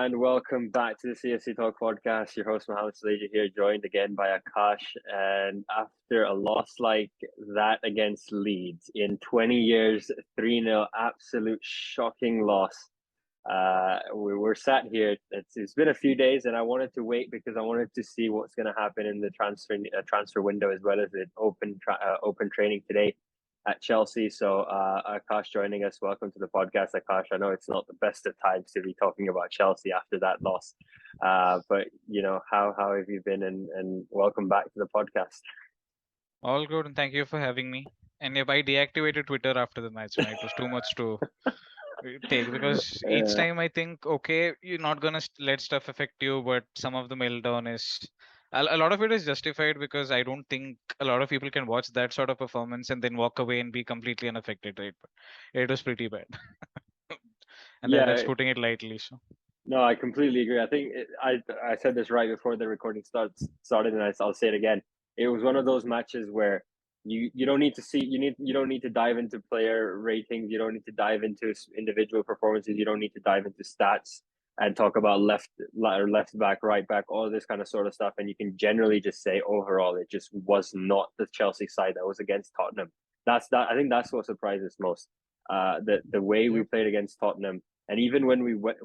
and welcome back to the CFCTALK podcast. Your host Mohammed Saleja here, joined again by Akash. And after a loss like that against Leeds in 20 years, 3-0, absolute shocking loss. We're sat here. It's been a few days, and I wanted to wait because I wanted to see what's going to happen in the transfer window, as well as the open training today at Chelsea. So Akash joining us. Welcome to the podcast, Akash. I know it's not the best of times to be talking about Chelsea after that loss, but how have you been? And welcome back to the podcast. All good, and thank you for having me. And if I deactivated Twitter after the match, it was too much to take because each time I think, okay, you're not gonna let stuff affect you, but some of the meltdown is a lot of it is justified because I don't think a lot of people can watch that sort of performance and then walk away and be completely unaffected, right? But it was pretty bad, and that's Yeah, putting it lightly. So no, I completely agree. I think I said this right before the recording started, and I'll say it again. It was one of those matches where you don't need to see you don't need to dive into player ratings. You don't need to dive into individual performances. You don't need to dive into stats and talk about left back, right back, all this kind of sort of stuff. And you can generally just say overall, it just was not the Chelsea side that was against Tottenham. I think that's what surprises most. The way we yep. played against Tottenham, and even when we went,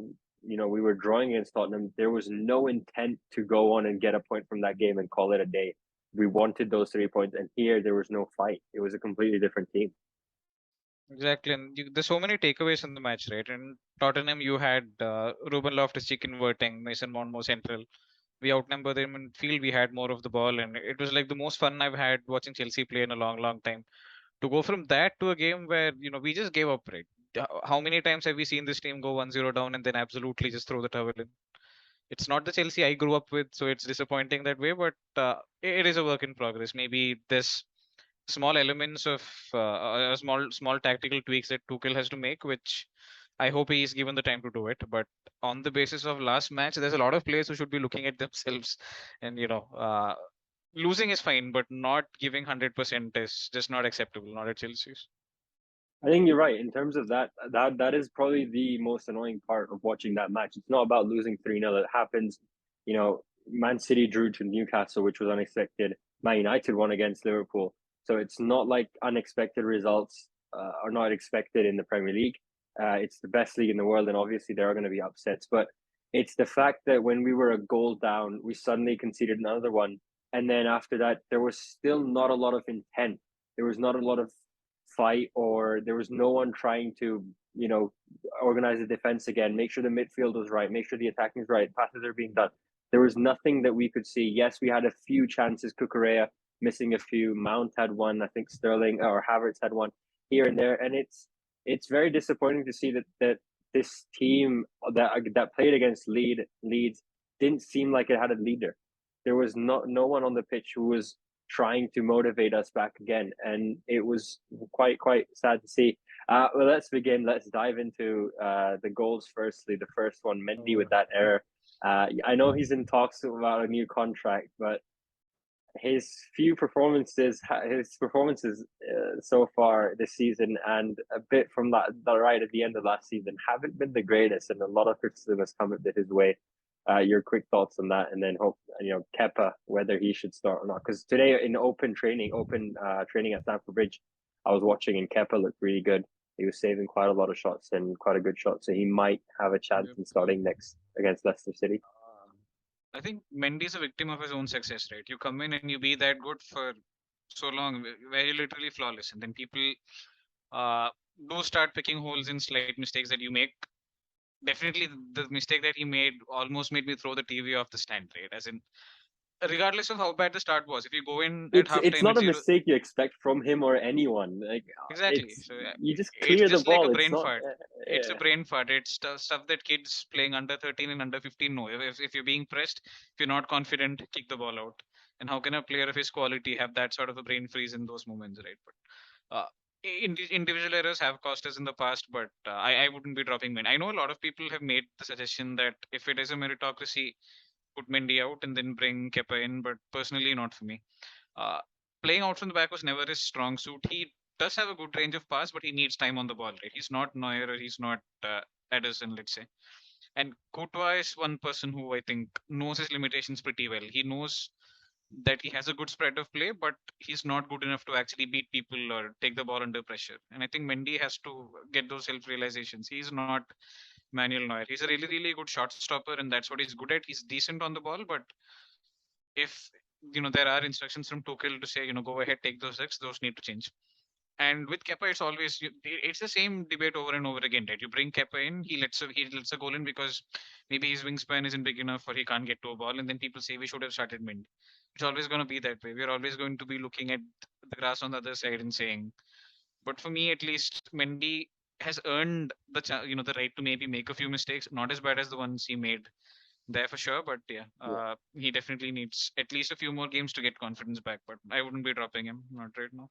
we were drawing against Tottenham, there was no intent to go on and get a point from that game and call it a day. We wanted those 3 points, and here there was no fight. It was a completely different team. Exactly, and there's so many takeaways in the match, right? In Tottenham, you had Ruben Loftus-Cheek converting, Mason Mount more central. We outnumbered them in field. We had more of the ball, and it was like the most fun I've had watching Chelsea play in a long, long time. To go from that to a game where we just gave up, right? How many times have we seen this team go 1-0 down and then absolutely just throw the towel in? It's not the Chelsea I grew up with, so it's disappointing that way. But it is a work in progress. Maybe this small elements of small tactical tweaks that Tuchel has to make, which I hope he is given the time to do it. But on the basis of last match, there's a lot of players who should be looking at themselves, and losing is fine, but not giving 100% is just not acceptable. Not at Chelsea's. I think you're right in terms of that. That is probably the most annoying part of watching that match. It's not about losing 3-0. It happens. Man City drew to Newcastle, which was unexpected. Man United won against Liverpool, so it's not like unexpected results are not expected in the Premier League. It's the best league in the world, and obviously there are going to be upsets. But it's the fact that when we were a goal down, we suddenly conceded another one, and then after that, there was still not a lot of intent. There was not a lot of fight, or there was no one trying to organize the defense again, make sure the midfield was right, make sure the attacking is right, passes are being done. There was nothing that we could see. Yes, we had a few chances. Kukurea missing a few. Mount had one. I think Sterling or Havertz had one here and there, and it's very disappointing to see that this team that played against Leeds didn't seem like it had a leader. There was no one on the pitch who was trying to motivate us back again, and it was quite sad to see. Well, let's begin. Let's dive into the goals. Firstly, the first one, Mendy with that error. I know he's in talks about a new contract, but his performances so far this season, and a bit from the right at the end of last season, haven't been the greatest, and a lot of criticism has come his way. Your quick thoughts on that, and then hope Kepa, whether he should start or not. Because today in open training at Stamford Bridge, I was watching, and Kepa looked really good. He was saving quite a lot of shots and quite a good shot, so he might have a chance Yep. in starting next against Leicester City. I think Mendy is a victim of his own success, right? You come in and you be that good for so long, where you're literally flawless, and then people uh, do start picking holes in slight mistakes that you make. Definitely, the mistake that he made almost made me throw the TV off the stand, right? As in, regardless of how bad the start was, if you go in at It's halftime not at a zero, mistake you expect from him or anyone. Like exactly. it's So you just it's clear the just like a ball. It's brain not. fart. It's a Yeah. brain fart. It's stuff that kids playing under 13 and under 15 know. If you're being pressed, if you're not confident, kick the ball out. And how can a player of his quality have that sort of a brain freeze in those moments, right? But individual errors have cost us in the past, but I wouldn't be dropping Mendy. I know a lot of people have made the suggestion that if it is a meritocracy, put Mendy out and then bring Kepa in, but personally, not for me. Uh, Playing out from the back was never his strong suit. He does have a good range of pass, but he needs time on the ball, right? He's not Neuer or he's not Ederson, let's say. And Courtois is one person who I think knows his limitations pretty well. He knows that he has a good spread of play, but he's not good enough to actually beat people or take the ball under pressure. And I think Mendy has to get those self realizations. He's not Manuel Neuer. He's a really, really good shot stopper, and that's what he's good at. He's decent on the ball, but if there are instructions from Tuchel to say go ahead, take those risks, those need to change. And with Kepa, it's always it's the same debate over and over again, right? You bring Kepa in, he lets a goal in because maybe his wingspan isn't big enough or he can't get to a ball, and then people say we should have started Mendy. It's always going to be that way. We're always going to be looking at the grass on the other side and saying, but for me at least, Mendy has earned the right to maybe make a few mistakes, not as bad as the ones he made there for sure. But yeah, he definitely needs at least a few more games to get confidence back. But I wouldn't be dropping him, not right now.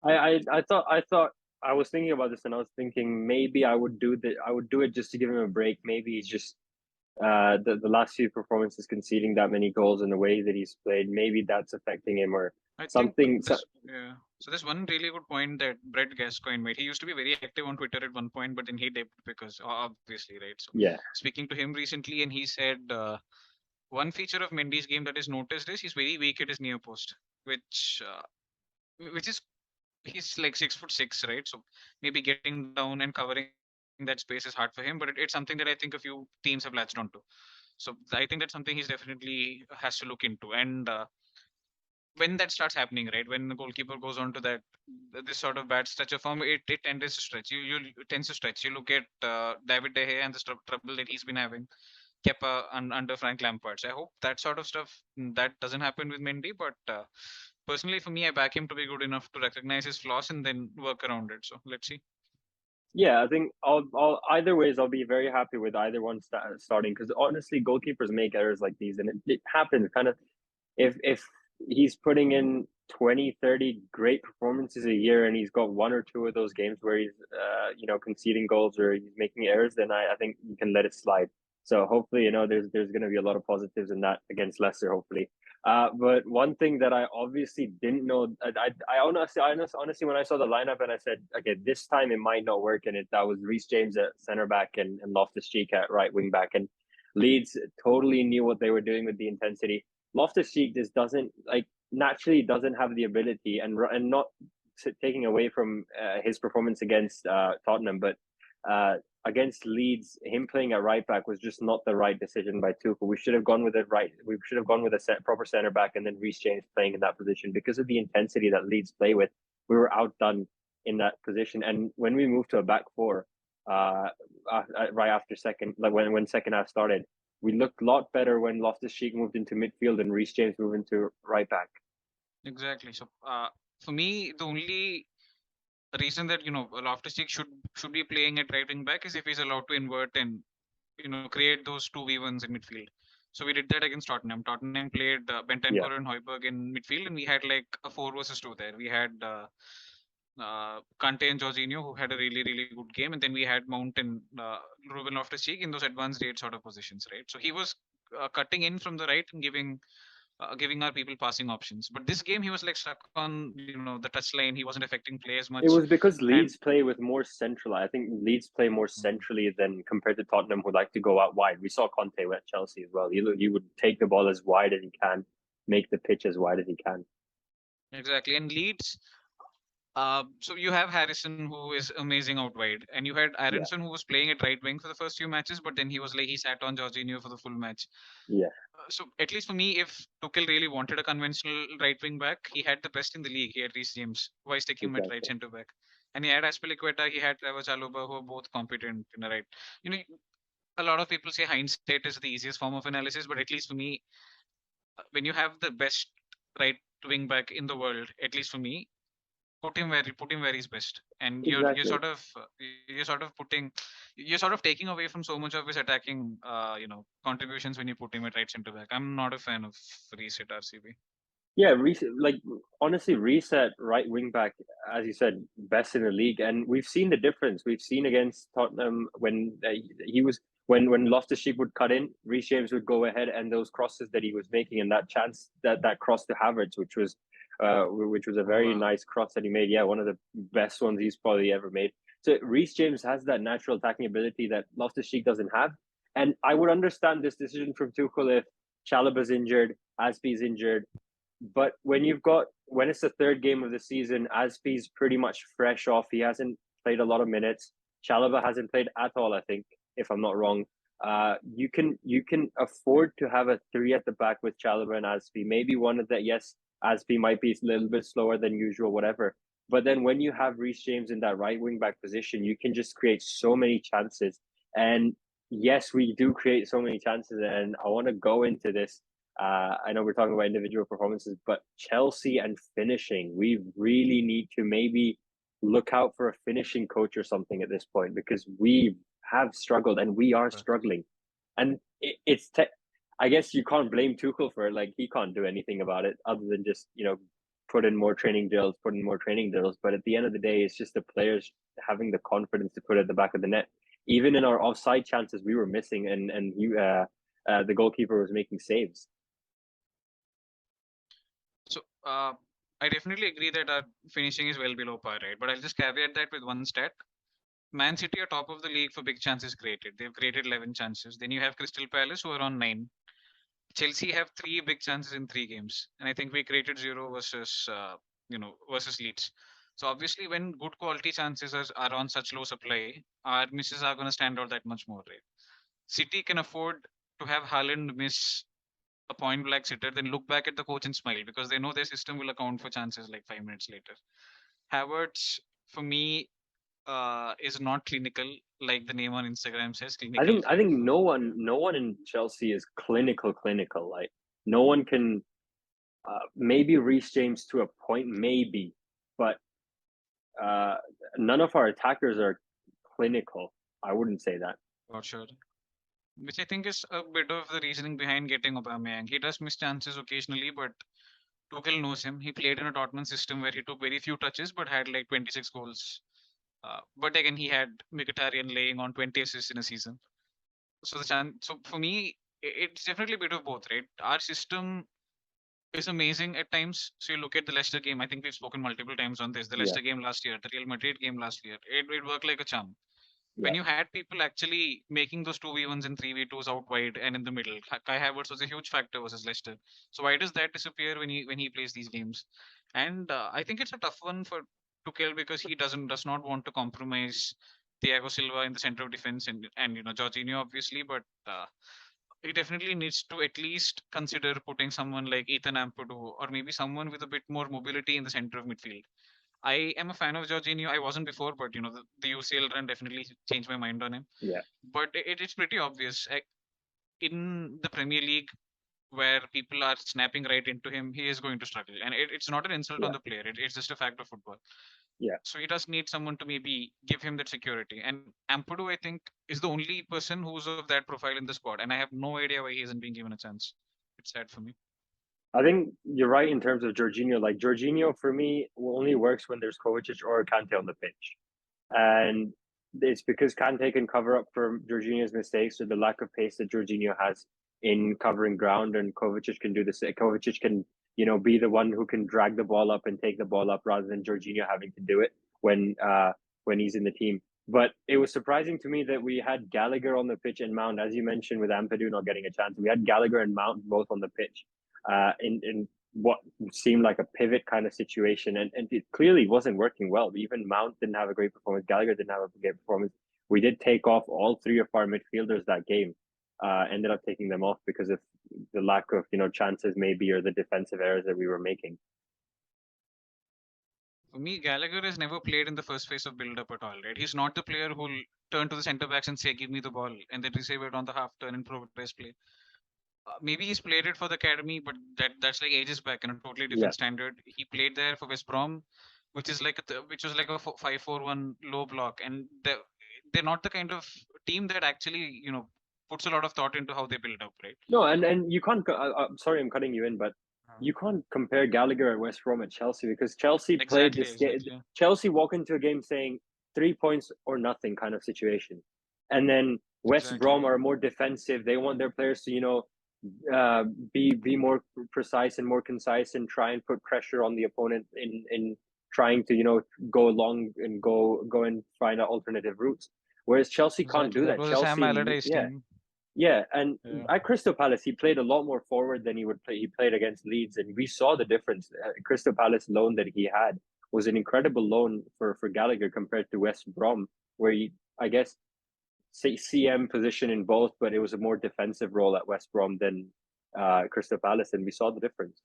I thought I was thinking about this, and I was thinking maybe I would do it just to give him a break. Maybe he's just the last few performances conceding that many goals and the way that he's played. Maybe that's affecting him or I think something. this, yeah. So there's one really good point that Brett Gascoigne made. He used to be very active on Twitter at one point, but then he dipped because obviously, right? So Yeah, speaking to him recently, and he said one feature of Mendy's game that is noticed is he's very weak at his near post, which is he's like 6'6", right? So maybe getting down and covering that space is hard for him, but it's something that I think a few teams have latched onto. So I think that's something he's definitely has to look into. And when that starts happening, right, when the goalkeeper goes on to that this sort of bad stretch of form, it tends to stretch. You tends to stretch. You look at David De Gea and the trouble that he's been having. Kepa under Frank Lampard. So I hope that sort of stuff that doesn't happen with Mendy. But personally, for me, I back him to be good enough to recognize his flaws and then work around it. So let's see. yeah. I think I'll either ways. I'll be very happy with either one starting because honestly, goalkeepers make errors like these, and it happens. Kind of if he's putting in 20, 30 great performances a year and he's got one or two of those games where he's conceding goals or he's making errors, then I think you can let it slide. So hopefully, there's going to be a lot of positives in that against Leicester, hopefully. But one thing that I obviously didn't know, honestly, when I saw the lineup and I said, okay, this time it might not work, and that was Reece James at center back and Loftus Cheek at right wing back, and Leeds totally knew what they were doing with the intensity. Loftus Cheek just doesn't naturally doesn't have the ability, and not taking away from his performance against Tottenham, but against Leeds, him playing at right back was just not the right decision by Tuchel. We should have gone with it right. We should have gone with a proper center back and then Reece James playing in that position because of the intensity that Leeds play with. We were outdone in that position, and when we moved to a back four, right after second, like when second half started, we looked a lot better when Loftus Cheek moved into midfield and Reece James moved into right back. Exactly. So for me, the only reason that Loftus Cheek should be playing at right wing back is if he's allowed to invert and create those 2v1s in midfield. So we did that against Tottenham. Tottenham played Yeah, Bentancur and Højbjerg in midfield, and we had like a 4 versus 2 there. We had Kante and Jorginho, who had a really, really good game, and then we had Mount and Ruben Loftus-Cheek in those advanced 8 sort of positions, right? So he was cutting in from the right and giving our people passing options. But this game, he was like stuck on the touch line. He wasn't affecting play as it much, was because and Leeds play with more central. I think Leeds play more centrally than compared to Tottenham, who like to go out wide. We saw Conte at Chelsea as well. He would take the ball as wide as he can, make the pitch as wide as he can. exactly. And Leeds, so you have Harrison, who is amazing out wide, and you had Yeah, Aronson, who was playing at right wing for the first few matches, but then he sat on Jorginho for the full match. yeah, So at least for me, if Tuchel really wanted a conventional right wing back, he had the best in the league. He had Reece James, why sticking him at right exactly. centre back, and he had Aspilicueta, he had Trevor Chalobah, who are both competent in the right. You know, a lot of people say hindsight is the easiest form of analysis, but at least for me, when you have the best right wing back in the world, at least for me, put him where he's best, and Exactly. you're sort of taking away from so much of his attacking contributions when you put him at right center back. I'm not a fan of Reece at RCB. Yeah, like honestly, reset right wing back, as you said, best in the league, and we've seen the difference. We've seen against Tottenham when he was when Loftus Cheek would cut in, Reece James would go ahead, and those crosses that he was making, and that chance that cross to Havertz, which was a Oh, very nice cross that he made. Yeah, one of the best ones he's probably ever made. So Reece James has that natural attacking ability that Loftus Cheek doesn't have, And I would understand this decision from Tuchel if Chalobah's injured, Aspie's injured, but when it's the third game of the season, Aspie's pretty much fresh off. He hasn't played a lot of minutes. Chalobah hasn't played at all, I think, if I'm not wrong. You can afford to have a three at the back with Chalobah and Aspie. Maybe one of the yes, Aspie might be a little bit slower than usual, whatever. But then when you have Reece James in that right wing back position, you can just create so many chances. And yes, we do create so many chances. And I want to go into this. I know we're talking about individual performances, but Chelsea and finishing, we really need to maybe look out for a finishing coach or something at this point, because we have struggled and we are struggling. And I guess you can't blame Tuchel for it. Like, he can't do anything about it other than just, put in more training drills. But at the end of the day, it's just the players having the confidence to put it at the back of the net. Even in our offside chances, we were missing, and the goalkeeper was making saves. So I definitely agree that our finishing is well below par, right? But I'll just caveat that with one stat. Man City are top of the league for big chances created. They've created 11 chances. Then you have Crystal Palace, who are on 9. Chelsea have 3 big chances in 3 games, and I think we created 0 versus Leeds. So obviously, when good quality chances are on such low supply, our misses are going to stand out that much more, right? City can afford to have Haaland miss a point blank sitter, then look back at the coach and smile because they know their system will account for chances like 5 minutes later. Havertz, for me, is not clinical like the name on Instagram says. I Clinical think I for, think for no one in Chelsea is clinical. Like, no one can. Maybe Reece James to a point, maybe, but uh, none of our attackers are clinical. I wouldn't say that. for sure. Which I think is a bit of the reasoning behind getting Aubameyang. He does miss chances occasionally, but Tuchel knows him. He played in a Tottenham system where he took very few touches but had like 26 goals. But again, he had Mkhitaryan laying on 20 assists in a season. So for me, it's definitely a bit of both, right? Our system is amazing at times. So you look at the Leicester game. I think we've spoken multiple times on this. The Yeah, Leicester game last year, the Real Madrid game last year. It worked like a charm. yeah. When you had people actually making those 2v1s and 3v2s out wide and in the middle, Kai Havertz was a huge factor versus Leicester. So why does that disappear when he plays these games? And I think it's a tough one for Tuchel because he does not want to compromise Thiago Silva in the center of defense and Jorginho obviously, but he definitely needs to at least consider putting someone like Ethan Ampadu or maybe someone with a bit more mobility in the center of midfield. I am a fan of Jorginho. I wasn't before, but the UCL run definitely changed my mind on him. Yeah, But it's pretty obvious in the Premier League where people are snapping right into him, he is going to struggle, and it's not an insult on yeah, the player. It's just a fact of football. yeah. So he does need someone to maybe give him that security. And Ampadu, I think, is the only person who's of that profile in the squad, and I have no idea why he isn't being given a chance. It's sad for me. I think you're right in terms of Jorginho. Like, Jorginho for me only works when there's Kovacic or Kante on the pitch, and it's because Kante can cover up for Jorginho's mistakes or the lack of pace that Jorginho has in covering ground, and Kovacic can do this. Kovacic can, be the one who can drag the ball up and take the ball up rather than Jorginho having to do it when he's in the team. But it was surprising to me that we had Gallagher on the pitch and Mount, as you mentioned, with Ampadu not getting a chance. We had Gallagher and Mount both on the pitch in what seemed like a pivot kind of situation, and it clearly wasn't working well. Even Mount didn't have a great performance. Gallagher didn't have a great performance. We did take off all 3 of our midfielders that game. Ended up taking them off because of the lack of chances maybe, or the defensive errors that we were making. For me, Gallagher has never played in the first phase of build-up at all, right? He's not the player who'll turn to the centre backs and say, "Give me the ball," and then receive it on the half turn and progress play. Maybe he's played it for the academy, but that's like ages back in a totally Yeah, different standard. He played there for West Brom, which was like a 5-4-1 low block, and they're not the kind of team that actually puts a lot of thought into how they build up, right? no, and you can't. Sorry, I'm cutting you in, but you can't compare Gallagher at West Brom at Chelsea, because Chelsea played Exactly, this game. exactly. Chelsea walk into a game saying 3 points or nothing kind of situation, and then West Exactly. Brom are more defensive. They want their players to be more precise and more concise and try and put pressure on the opponent in trying to go long and go and find alternative routes. Whereas Chelsea can't Exactly. do That that. was a Sam Chelsea, Allardyce yeah, team. Yeah, and Yeah. at Crystal Palace, he played a lot more forward than he would play. He played against Leeds, and we saw the difference. Crystal Palace loan that he had was an incredible loan for Gallagher compared to West Brom, where he, I guess, say CM position in both, but it was a more defensive role at West Brom than Crystal Palace, and we saw the difference.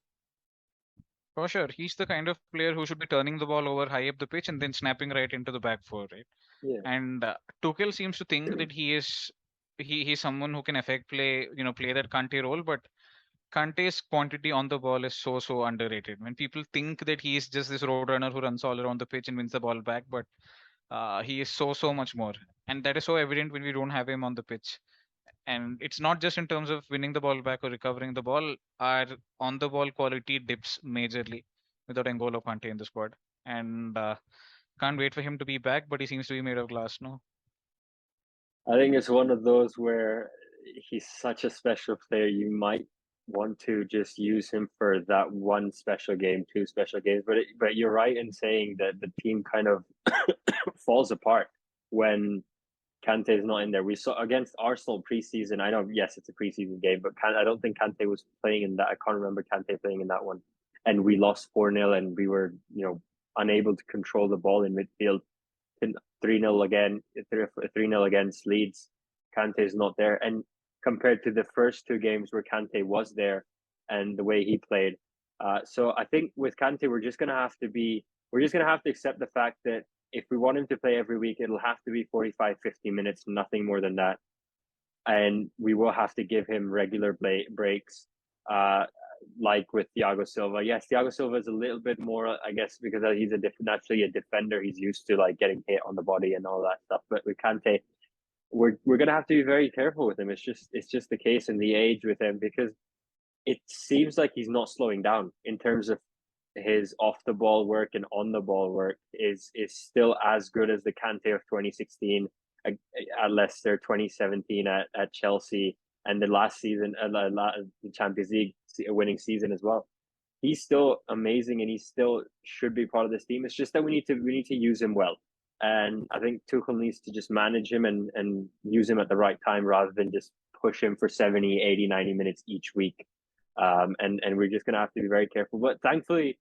For sure, he's the kind of player who should be turning the ball over high up the pitch and then snapping right into the back four, right? Yeah, And Tuchel seems to think that he's someone who can affect play, play that Kante role, but Kante's quantity on the ball is so underrated. When people think that he is just this road runner who runs all around the pitch and wins the ball back, but he is so much more, and that is so evident when we don't have him on the pitch. And it's not just in terms of winning the ball back or recovering the ball. Our on the ball quality dips majorly without N'Golo Kante in the squad, and can't wait for him to be back. But he seems to be made of glass, no? I think it's one of those where he's such a special player. You might want to just use him for that one special game, two special games. But you're right in saying that the team kind of falls apart when Kante is not in there. We saw against Arsenal preseason. I know, yes, it's a preseason game, but I don't think Kante was playing in that. I can't remember Kante playing in that one. And we lost 4-0, and we were, unable to control the ball in midfield. 3-0 again, 3-0 against Leeds. Kante is not there. And compared to the first two games where Kante was there and the way he played. So I think with Kante, we're just going to have to accept the fact that if we want him to play every week, it'll have to be 45, 50 minutes, nothing more than that. And we will have to give him regular breaks, like with Thiago Silva. Yes, Thiago Silva is a little bit more, I guess, because he's naturally a defender. He's used to like getting hit on the body and all that stuff. But with Kante, we're gonna have to be very careful with him. It's just the case in the age with him, because it seems like he's not slowing down in terms of his off the ball work and on the ball work is still as good as the Kante of 2016 at Leicester, 2017 at Chelsea, and the last season, the Champions League winning season as well. He's still amazing, and he still should be part of this team. It's just that we need to use him well, and I think Tuchel needs to just manage him and use him at the right time rather than just push him for 70, 80, 90 minutes each week. And we're just going to have to be very careful. But thankfully,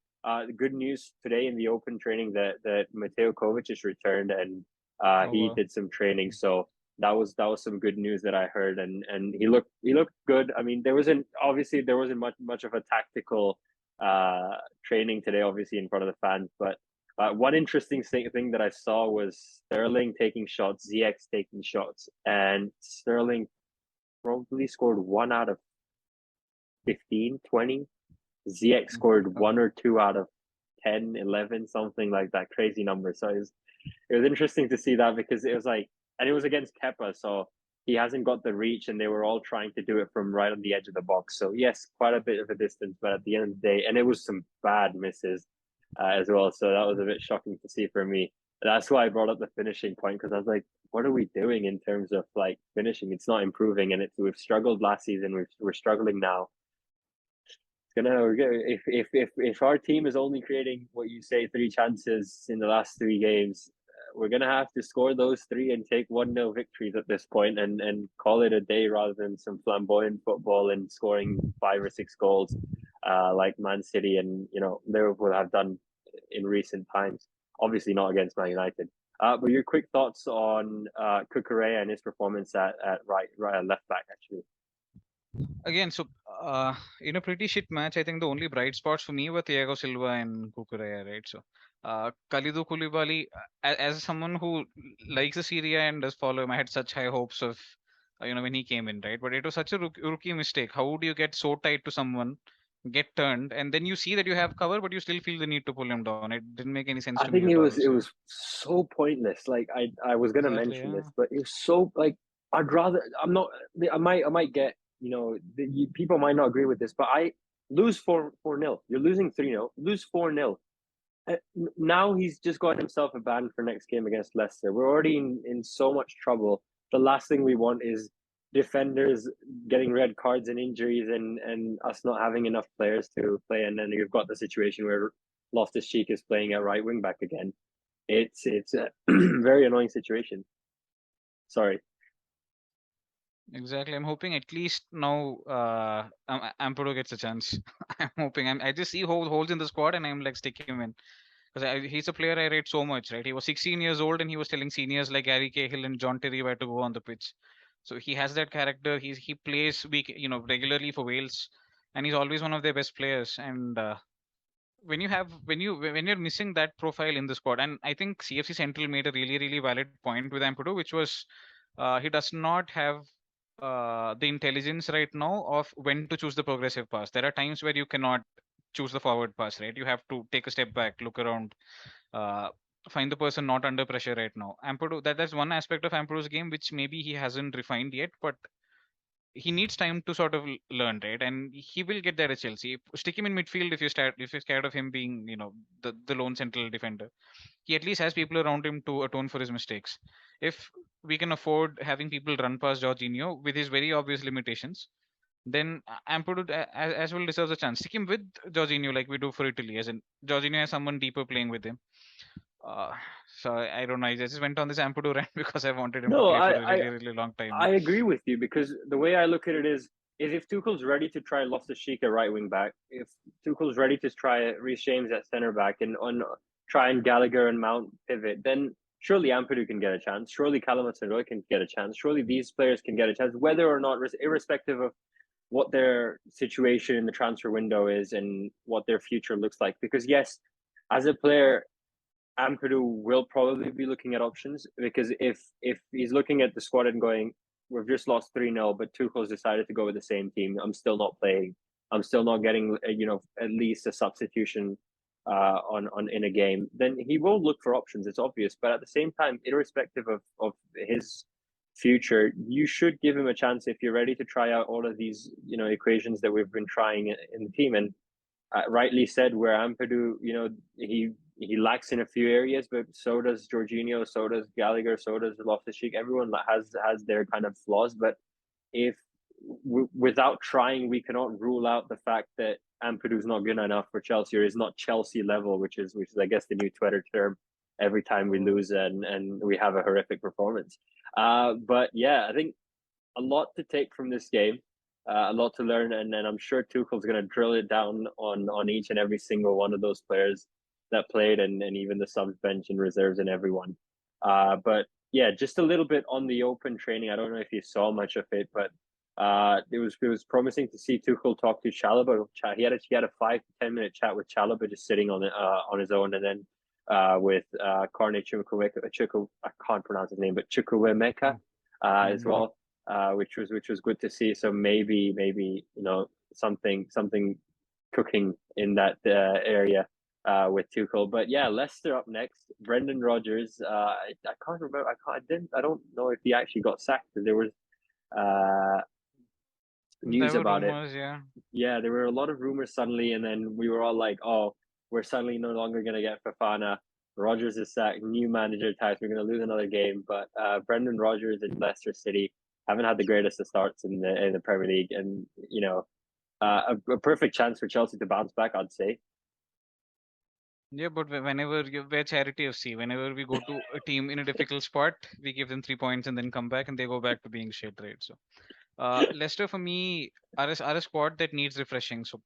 good news today in the open training that Mateo Kovac has returned, and Oh he wow. did some training. So that was some good news that I heard, and he looked good. I mean, there wasn't much of a tactical training today, obviously in front of the fans. But one interesting thing that I saw was Sterling taking shots, ZX taking shots, and Sterling probably scored 1 out of 15, 20. ZX scored Okay. 1 or 2 out of 10, 11, something like that. Crazy number. So it was interesting to see that, because it was like, and it was against Kepa, so he hasn't got the reach, and they were all trying to do it from right on the edge of the box. So yes, quite a bit of a distance, but at the end of the day, and it was some bad misses as well. So that was a bit shocking to see for me. That's why I brought up the finishing point, because I was like, what are we doing in terms of like finishing? It's not improving, and we've struggled last season. We're struggling now. If our team is only creating what you say 3 chances in the last 3 games, we're gonna have to score those three and take 1-0 victories at this point, and call it a day rather than some flamboyant football and scoring 5 or 6 goals, like Man City and Liverpool have done in recent times. Obviously not against Man United. But your quick thoughts on Cucurella and his performance at right left back actually. Again, so in a pretty shit match, I think the only bright spots for me were Thiago Silva and Kukurea, right? So, Kalidou Koulibaly, as someone who likes the Serie A and does follow him, I had such high hopes of, when he came in, right? But it was such a rookie mistake. How do you get so tight to someone, get turned, and then you see that you have cover, but you still feel the need to pull him down? It didn't make any sense I to me think at it all. was it So, was so pointless. Like I was gonna exactly, mention yeah. this, but it was so like I'd rather I'm not. I might get people might not agree with this, but I lose 4-0. You're losing 3-0. Lose 4-0. Now he's just got himself a ban for next game against Leicester. We're already in so much trouble. The last thing we want is defenders getting red cards and injuries, and us not having enough players to play. And then you've got the situation where Loftus Cheek is playing at right wing back again. It's a very annoying situation. Sorry. Exactly. I'm hoping at least now Ampado gets a chance. I'm hoping. I just see holes in the squad and I'm like stick him in because he's a player I rate so much. Right. He was 16 years old and he was telling seniors like Gary Cahill and John Terry where to go on the pitch. So he has that character. He plays regularly for Wales, and he's always one of their best players. And when you're missing that profile in the squad, and I think CFC Central made a really valid point with Ampadu, which was he does not have the intelligence right now of when to choose the progressive pass. There are times where you cannot choose the forward pass, right? You have to take a step back, look around, uh, find the person not under pressure right now. Ampadu, that's one aspect of Ampadu's game which maybe he hasn't refined yet, but he needs time to sort of learn, right? And he will get there at Chelsea. Stick him in midfield if you're scared of him being, the lone central defender. He at least has people around him to atone for his mistakes. If we can afford having people run past Jorginho with his very obvious limitations, then Ampadu as well deserves a chance. Stick him with Jorginho like we do for Italy, as in Jorginho has someone deeper playing with him. Uh, so I don't know. I just went on this Ampadu rant because I wanted him to No, play I, for a I really long time. I agree with you because the way I look at it is if Tuchel's ready to try Loftus-Cheek at right wing back, if Tuchel's ready to try Reece James at centre back and on try and Gallagher and Mount pivot, then surely Ampadu can get a chance. Surely Callum Hudson-Odoi can get a chance. Surely these players can get a chance, whether or not, irrespective of what their situation in the transfer window is and what their future looks like. Because yes, as a player, Ampadu will probably be looking at options because if he's looking at the squad and going, we've just lost 3-0, but Tuchel's decided to go with the same team. I'm still not playing. I'm still not getting at least a substitution on in a game. Then he will look for options. It's obvious, but at the same time, irrespective of his future, you should give him a chance if you're ready to try out all of these equations that we've been trying in the team. And rightly said, where Ampadu, he lacks in a few areas, but so does Jorginho, so does Gallagher, so does Loftus-Cheek. Everyone has their kind of flaws, but if without trying, we cannot rule out the fact that Ampadu's not good enough for Chelsea or is not Chelsea level, which is I guess the new Twitter term. Every time we lose and we have a horrific performance, but yeah, I think a lot to take from this game, a lot to learn, and then I'm sure Tuchel's going to drill it down on each and every single one of those players that played, and even the subs bench and reserves and everyone. But yeah, just a little bit on the open training. I don't know if you saw much of it, but it was promising to see Tuchel talk to Chalobah. He had a 5 to 10 minute chat with Chalobah just sitting on his own, and then with Carne Chukwuemeka, I can't pronounce his name, but Chukwuemeka as Mm-hmm. well, which was good to see. So maybe something cooking in that area with Tuchel. But yeah, Leicester up next. Brendan Rodgers. I can't remember. I don't know if he actually got sacked because there was uh, news There were about it. rumors, yeah. Yeah, there were a lot of rumors suddenly, and then we were all like, "Oh, we're suddenly no longer going to get Fofana. Rodgers is sacked. New manager types. We're going to lose another game." But Brendan Rodgers in Leicester City haven't had the greatest of starts in the Premier League, and a perfect chance for Chelsea to bounce back, I'd say. Yeah, but we're charity FC. Whenever we go to a team in a difficult spot, we give them 3 points and then come back and they go back to being shit, right? So, Leicester for me are a squad that needs refreshing. So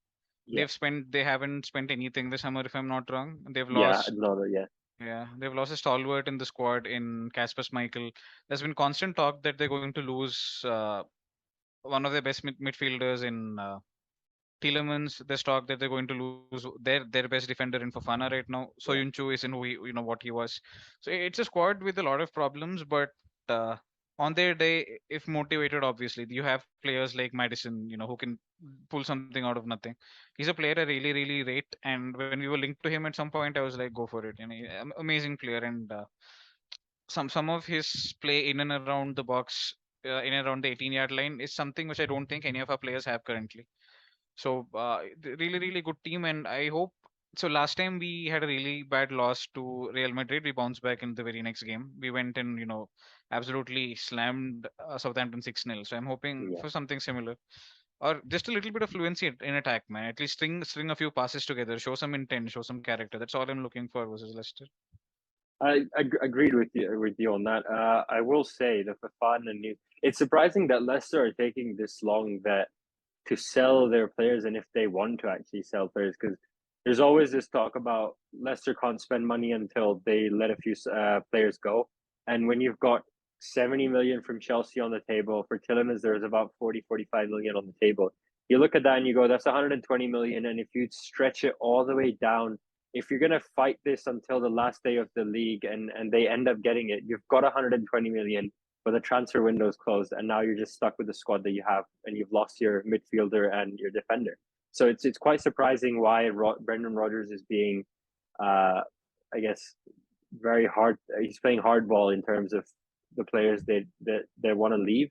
Yeah, they haven't spent anything this summer, if I'm not wrong. yeah, no, yeah, Yeah, they've lost a stalwart in the squad in Casper Michael. There's been constant talk that they're going to lose one of their best midfielders in Tielemans. There's talk that they're going to lose their best defender in Fofana right now. yeah. Soyuncu isn't who what he was. So it's a squad with a lot of problems, but uh, on their day, if motivated, obviously you have players like Madison, who can pull something out of nothing. He's a player I really rate, and when we were linked to him at some point, I was like, go for it. Amazing player, and some of his play in and around the box, in and around the 18-yard line is something which I don't think any of our players have currently. So really good team, and I hope. So last time we had a really bad loss to Real Madrid. We bounced back in the very next game. We went and absolutely slammed Southampton 6-0. So I'm hoping Yeah. for something similar, or just a little bit of fluency in attack, man. At least string a few passes together, show some intent, show some character. That's all I'm looking for versus Leicester. I agreed with you on that. I will say the Fofana news. it's surprising that Leicester are taking this long that to sell their players and if they want to actually sell players, because there's always this talk about Leicester can't spend money until they let a few players go. And when you've got 70 million from Chelsea on the table, for Tillemans, there's about 45 million on the table. You look at that and you go, that's 120 million. And if you stretch it all the way down, if you're going to fight this until the last day of the league and they end up getting it, you've got 120 million, but the transfer window is closed, and now you're just stuck with the squad that you have, and you've lost your midfielder and your defender. So it's quite surprising why Brendan Rodgers is being, I guess, very hard. He's playing hardball in terms of the players that want to leave,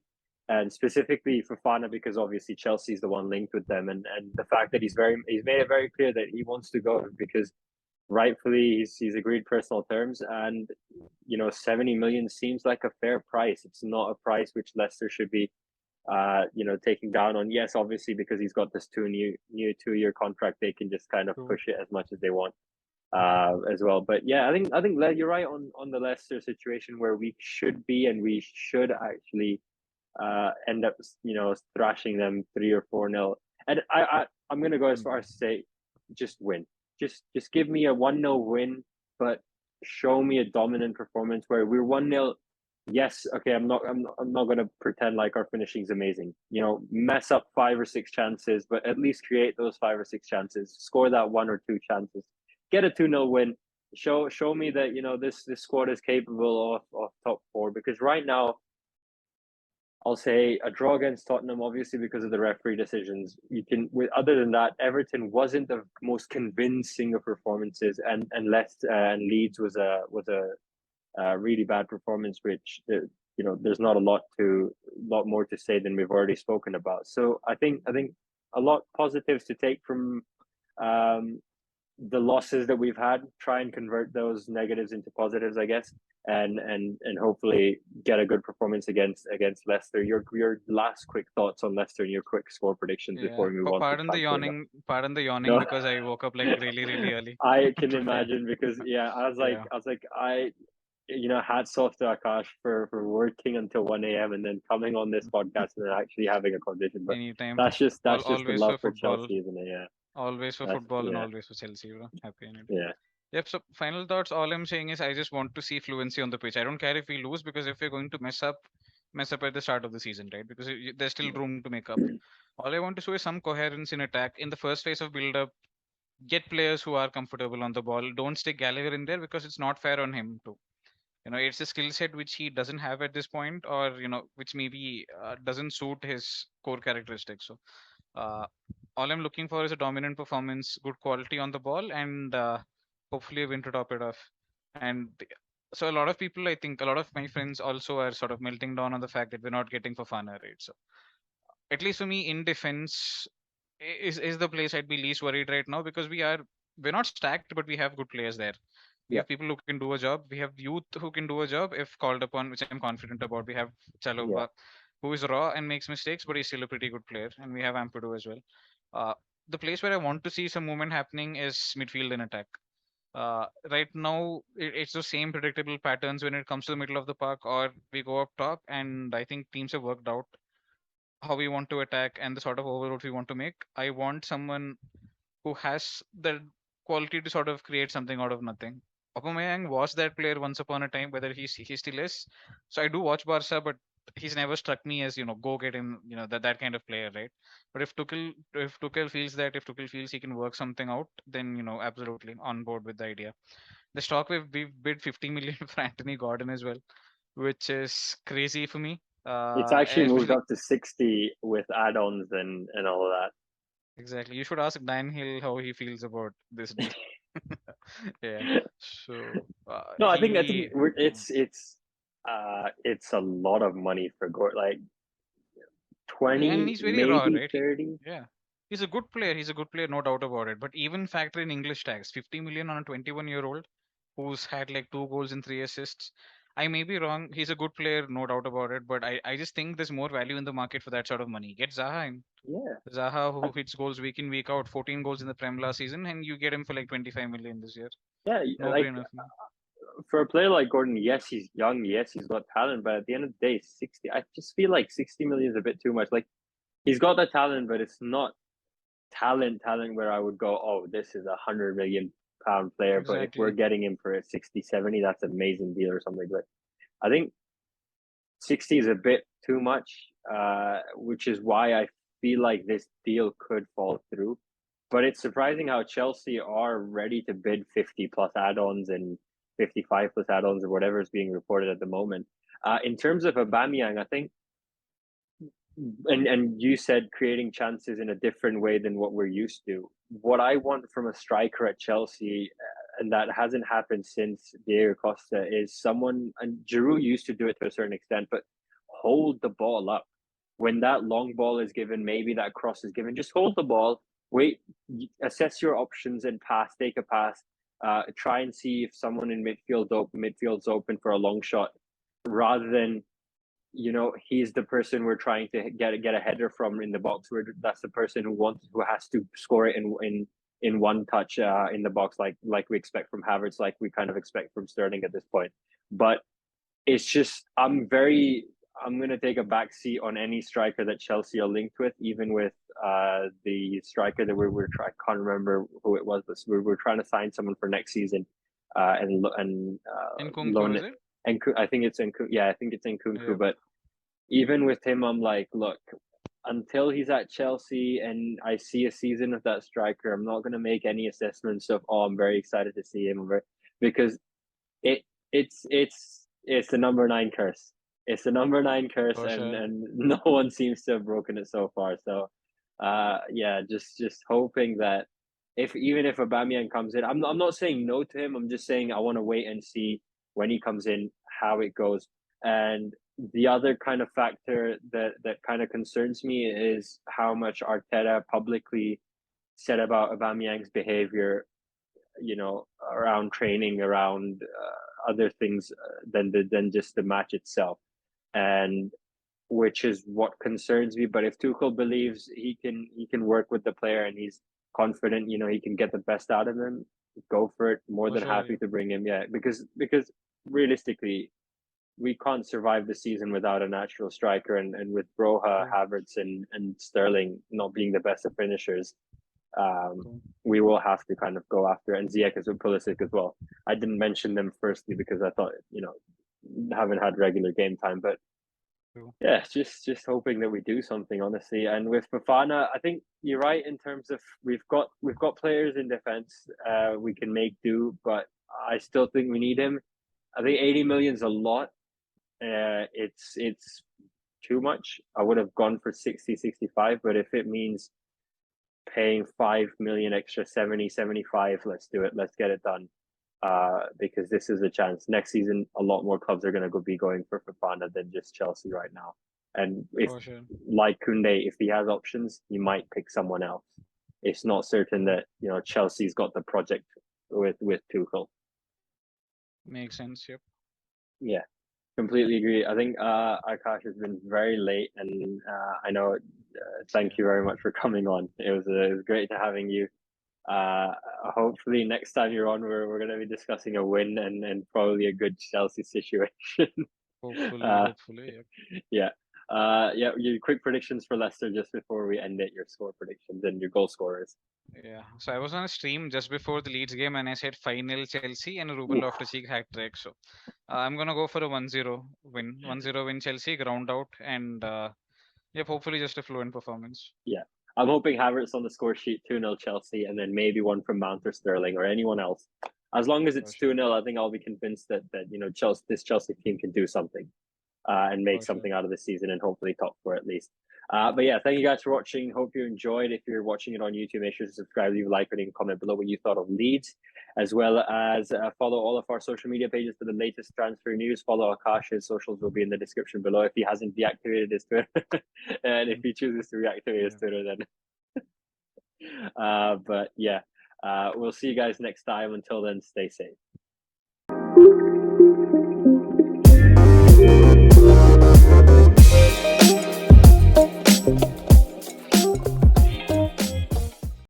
and specifically Fofana, because obviously Chelsea's the one linked with them, and the fact that he's made it very clear that he wants to go because rightfully he's agreed personal terms, and 70 million seems like a fair price. It's not a price which Leicester should be taking down on. Yes, obviously, because he's got this new 2-year contract, they can just kind of True. push it as much as they want as well. But yeah, I think you're right on the Leicester situation, where we should be, and we should actually end up thrashing them 3 or 4-0. And I'm gonna go as far as to say, just win. Just give me a 1-0 win, but show me a dominant performance where we're 1-0. Yes, okay, I'm not gonna pretend like our finishing is amazing. Mess up 5 or 6 chances, but at least create those 5 or 6 chances. Score that 1 or 2 chances. Get a 2-0 win. Show me that this squad is capable of top 4, because right now I'll say a draw against Tottenham, obviously because of the referee decisions. Other than that, Everton wasn't the most convincing of performances, and Leeds was a really bad performance, which there's not a lot more to say than we've already spoken about. So I think a lot positives to take from the losses that we've had. Try and convert those negatives into positives, I guess, and hopefully get a good performance against Leicester. Your last quick thoughts on Leicester and your quick score predictions before Yeah. we move on to transfer. Pardon the yawning No, because I woke up like really, really early I can today. imagine, because yeah, Yeah. hats off to Akash for working until 1 a.m. and then coming on this podcast and then actually having a conversation. But Anytime. that's just the Always love for for football. Chelsea, isn't it? Yeah, Always for that's football and yeah, always for Chelsea, bro. Happy anytime. yeah, Yep. So final thoughts. All I'm saying is I just want to see fluency on the pitch. I don't care if we lose, because if we're going to mess up at the start of the season, right? Because there's still room to make up. All I want to show is some coherence in attack in the first phase of build up. Get players who are comfortable on the ball. Don't stick Gallagher in there because it's not fair on him too. It's a skill set which he doesn't have at this point, or which maybe doesn't suit his core characteristics. So uh, all I'm looking for is a dominant performance, good quality on the ball, and hopefully a win to top it off. And so a lot of people, I think, a lot of my friends also are sort of melting down on the fact that we're not getting Fofana, right? So at least for me, in defense is the place I'd be least worried right now, because we're not stacked, but we have good players there. We yeah, have people who can do a job. We have youth who can do a job if called upon, which I'm confident about. We have yeah. Chalobah, who is raw and makes mistakes, but he's still a pretty good player, and we have Ampadu as well. Uh, the place where I want to see some movement happening is midfield and attack. Right now, it's the same predictable patterns when it comes to the middle of the park, or we go up top, and I think teams have worked out how we want to attack and the sort of overload we want to make. I want someone who has the quality to sort of create something out of nothing. Aubameyang was that player once upon a time, whether he still is. So I do watch Barca, but he's never struck me as go get him, that kind of player, right? But if Tuchel feels that, if Tuchel feels he can work something out, then absolutely on board with the idea. The stock we've bid 50 million for Anthony Gordon as well, which is crazy for me. It's actually moved Especially up to 60 with add-ons and all of exactly. You should ask Dan Hill how he feels about this deal. Yeah. that. So No, I think he it's a lot of money for Gord, like and 20, he's very raw, maybe right? 30. Yeah. He's a good player. He's a good player, no doubt about it. But even factor in English tax, 50 million on a 21-year-old who's had like 2 goals and 3 assists. I may be wrong. He's a good player, no doubt about it. But I just think there's more value in the market for that sort of money. Get Zaha in. Yeah, Zaha, I- who hits goals week in, week out, 14 goals in the Prem last season, and you get him for like 25 million this year. yeah. No Like brainer for me. for a player like Gordon, yes, he's young, yes, he's got talent, but at the end of the day, 60, I just feel like 60 million is a bit too much. Like, he's got the talent, but it's not talent where I would go, oh, this is £100 million player. But if we're Exactly. getting him for a 60, 70, that's an amazing deal or something. But I think 60 is a bit too much, which is why I feel like this deal could fall through. But it's surprising how Chelsea are ready to bid 50 plus add-ons and 55 plus add-ons or whatever is being reported at the moment. In terms of Aubameyang, I think, and you said creating chances in a different way than what we're used to. What I want from a striker at Chelsea, and that hasn't happened since Diego Costa, is someone, and Giroud used to do it to a certain extent, but hold the ball up. When that long ball is given, maybe that cross is given, just hold the ball, wait, assess your options and pass, take a pass, try and see if someone in midfield's open for a long shot, rather than, he's the person we're trying to get a header from in the box. Where that's the person who has to score it in one touch in the box, like we expect from Havertz, like we kind of expect from Sterling at this point. But it's just I'm going to take a back seat on any striker that Chelsea are linked with, even with the striker that we're trying. I can't remember who it was, but we're trying to sign someone for next season, and In Kunku, loan is it. it? And I think it's in yeah, I think it's in Kunku. Yeah, But even with him, I'm like, look, until he's at Chelsea and I see a season of that striker, I'm not going to make any assessments of, oh, I'm very excited to see him, because it it's the number 9 curse. It's the number 9 curse, for and sure. no one seems to have broken it so far. So, yeah, just hoping that even if Aubameyang comes in, I'm not saying no to him. I'm just saying I want to wait and see when he comes in how it goes. And the other kind of factor that kind of concerns me is how much Arteta publicly said about Aubameyang's behavior, around training, around other things than just the match itself, and which is what concerns me. But if Tuchel believes he can work with the player and he's confident, he can get the best out of him, go for it. More For than sure. happy to bring him. Yeah, because realistically, we can't survive the season without a natural striker, and with Broha, True. Havertz, and Sterling not being the best of finishers, um, True. we will have to kind of go after it. And Ziyech with Pulisic as well. I didn't mention them firstly because I thought, haven't had regular game time, but True. yeah, just hoping that we do something, honestly. And with Fofana, I think you're right in terms of we've got players in defense, we can make do, but I still think we need him. I think 80 million is a lot. It's too much. I would have gone for 60, 65, but if it means paying 5 million extra, 70, 75, let's do it. Let's get it done. Because this is a chance. Next season, a lot more clubs are going to be going for Fofana than just Chelsea right now. And if, For sure. like Koundé, if he has options, he might pick someone else. It's not certain True. that Chelsea's got the project with Tuchel. Makes sense. Yep. Yeah, completely agree. I think Akash has been very late, and I know. Yeah. Thank you very much for coming on. It was great to having you. Uh, Hopefully next time you're on, we're going to be discussing a win and probably a good Chelsea situation. Hopefully. uh, Hopefully. Yep. yeah. Yeah. Your quick predictions for Leicester just before we end it. Your score predictions and your goal scorers. Yeah. So I was on a stream just before the Leeds game and I said final Chelsea and Ruben Oof. Loftus-Cheek hat trick. So I'm gonna go for a 1-0 win. 1-0 win Chelsea, ground out, and yep, hopefully just a fluent performance. Yeah. I'm hoping Havertz on the score sheet, 2-0 Chelsea, and then maybe one from Mount or Sterling or anyone else. As long as For it's sure. 2-0, I think I'll be convinced that this Chelsea team can do something. And make For sure. something out of the season and hopefully top 4 at least. But yeah, thank you guys for watching. Hope you enjoyed. If you're watching it on YouTube, make sure to subscribe, leave a like, and comment below what you thought of Leeds, as well as follow all of our social media pages for the latest transfer news. Follow Akash. His socials will be in the description below if he hasn't deactivated his Twitter. And if he chooses to reactivate his Yeah. Twitter, then. But yeah, we'll see you guys next time. Until then, stay safe.